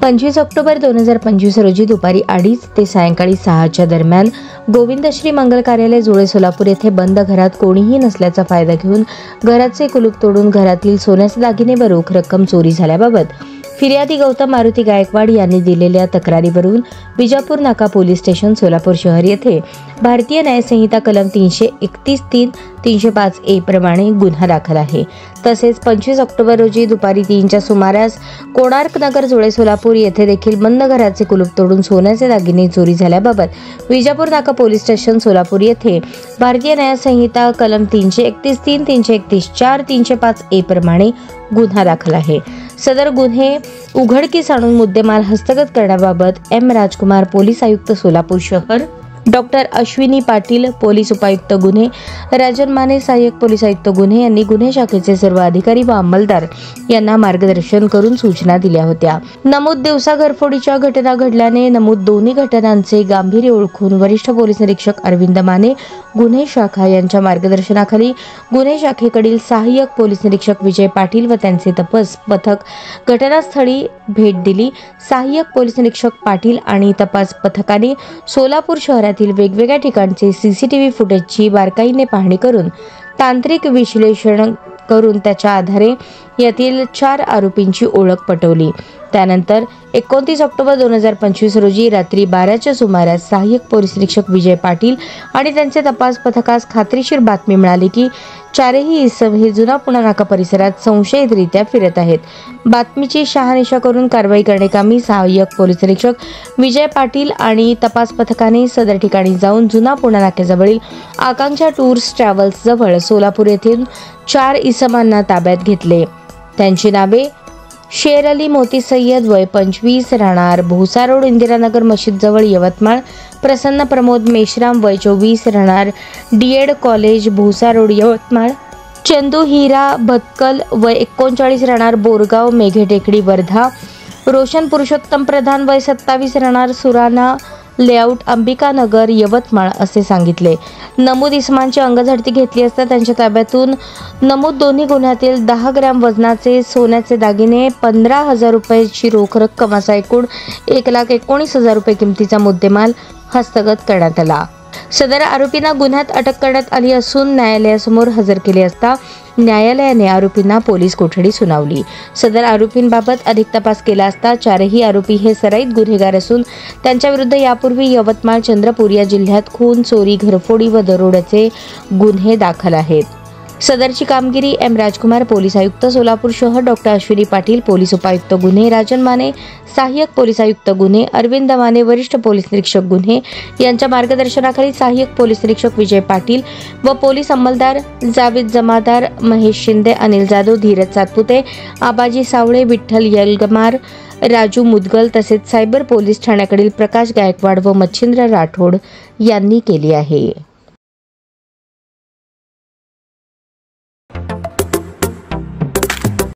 25 October 2025 रोजी दुपारी 2:30 ते सायंकाळी 6च्या दरम्यान गोविंदश्री मंगल कार्यालय जुळे सोलापूर येथे बंद घरात कोणीही नसल्याचा फायदा घेऊन घराचे कुलूप तोडून घरातील सोन्याचे दागिने व रोख रक्कम चोरी झाल्याबाबत फिर्यादी गौतम मारुती गायकवाड यांनी दिलेल्या तक्रारीवरून विजापूर नाका पोलीस स्टेशन सोलापूर शहर येथे भारतीय न्याय संहिता कलम 331(3), 305(a) प्रमाणे गुन्हा दाखल आहे। तसेच 25 ऑक्टोबर रोजी दुपारी 3च्या सुमारास कोणार्क नगर जुळे सोलापूर येथे देखील बंद घराचे कुलूप तोडून सोन्याचे दागिने चोरी झाल्याबाबत विजापूर नाका पोलीस स्टेशन सोलापूर येथे भारतीय न्याय संहिता कलम 331(3), 331(4), 305(a) प्रमाणे गुन्हा दाखल आहे। सदर गुन्हे उघडकीस आणून मुद्देमाल हस्तगत करण्याबाबत एम राजकुमार पोलीस आयुक्त सोलापूर शहर, डॉक्टर अश्विनी पाटील पोलीस उपायुक्त गुन्हे, राजन माने सहाय्यक पोलीस आयुक्त गुन्हे यांनी गुन्हे शाखेचे सर्व अधिकारी व अंमलदार यांना मार्गदर्शन करून सूचना दिल्या होत्या। नमूद दिवसा घरफोडीच्या घटना घडल्याने नमूद दोन्ही घटनांचे गांभीर्य ओळखून वरिष्ठ पोलीस निरीक्षक अरविंद माने गुन्हे शाखा यांच्या मार्गदर्शनाखाली गुन्हे शाखेकडील सहाय्यक पोलीस निरीक्षक विजय पाटील व त्यांचे तपास पथक घटनास्थळी भेट दिली। सहाय्यक पोलीस निरीक्षक पाटील आणि तपास पथकाने सोलापूर शहरातील वेगवेगळ्या ठिकाणचे सीसीटीव्ही फुटेजची बारकाईने पाहणी करून तांत्रिक विश्लेषण करून त्याच्या आधारे यातील 4 आरोपींची ओळख पटवली। त्यानंतर 29 ऑक्टोबर 2025 रोजी रात्री 12च्या सुमारास सहाय्यक पोलीस निरीक्षक विजय पाटील आणि त्यांचे तपास पथकास खात्रीशीर बातमी मिळाली की 4ही इसम हे जुना पुणा नाका परिसरात संशयितरित्या फिरत आहेत। बातमीची शहानिशा करून कारवाई करण्याकामी सहाय्यक पोलीस निरीक्षक विजय पाटील आणि तपास पथकाने सदर ठिकाणी जाऊन जुना पुणा नाक्याजवळील आकांक्षा टूर्स ट्रॅव्हल्स जवळ सोलापूर येथील 4 इसमांना ताब्यात घेतले। त्यांची नावे शेर अली मोती सय्यद वय 25 राहणार भोसा रोड इंदिरानगर मशीद जवळ यवतमाळ, प्रसन्न प्रमोद मेश्राम वय 24 राहणार D Ed college Bhosa road Yavatmal, Chandu Hira Bhatkal वय 39 राहणार बोरगाव मेघे टेकडी वर्धा, रोशन पुरुषोत्तम प्रधान वय 27 राहणार सुराना लेआउट अंबिकानगर यवतमाळ असे सांगितले। नमूद इसमांची अंगझडती घेतली असता त्यांच्या ताब्यातून नमूद दोन्ही गुन्ह्यातील 10 ग्रॅम वजनाचे सोन्याचे दागिने, 15,000 रुपयाची रोख रक्कम असा एकूण 1,19,000 रुपये किमतीचा मुद्देमाल हस्तगत करण्यात आला। सदर आरोपींना गुन्ह्यात अटक करण्यात आली असून न्यायालयासमोर हजर केले असता न्यायालयाने आरोपींना पोलीस कोठडी सुनावली। सदर आरोपींबाबत अधिक तपास केला असता 4ही आरोपी हे सराईत गुन्हेगार असून त्यांच्याविरुद्ध यापूर्वी यवतमाळ, चंद्रपूर या जिल्ह्यात खून, चोरी, घरफोडी व दरोड्याचे गुन्हे दाखल आहेत। सदरची कामगिरी एम राजकुमार पोलीस आयुक्त सोलापूर शहर, डॉक्टर अश्विनी पाटील पोलीस उपायुक्त गुन्हे, राजन माने सहाय्यक पोलीस आयुक्त गुन्हे, अरविंद माने वरिष्ठ पोलीस निरीक्षक गुन्हे यांच्या मार्गदर्शनाखाली सहाय्यक पोलीस निरीक्षक विजय पाटील व पोलीस अंमलदार जावेद जमादार, महेश शिंदे, अनिल जाधव, धीरज सातपुते, आबाजी सावळे, विठ्ठल यलगमार, राजू मुदगल तसेच सायबर पोलीस ठाण्याकडील प्रकाश गायकवाड व मच्छिंद्र राठोड यांनी केली आहे।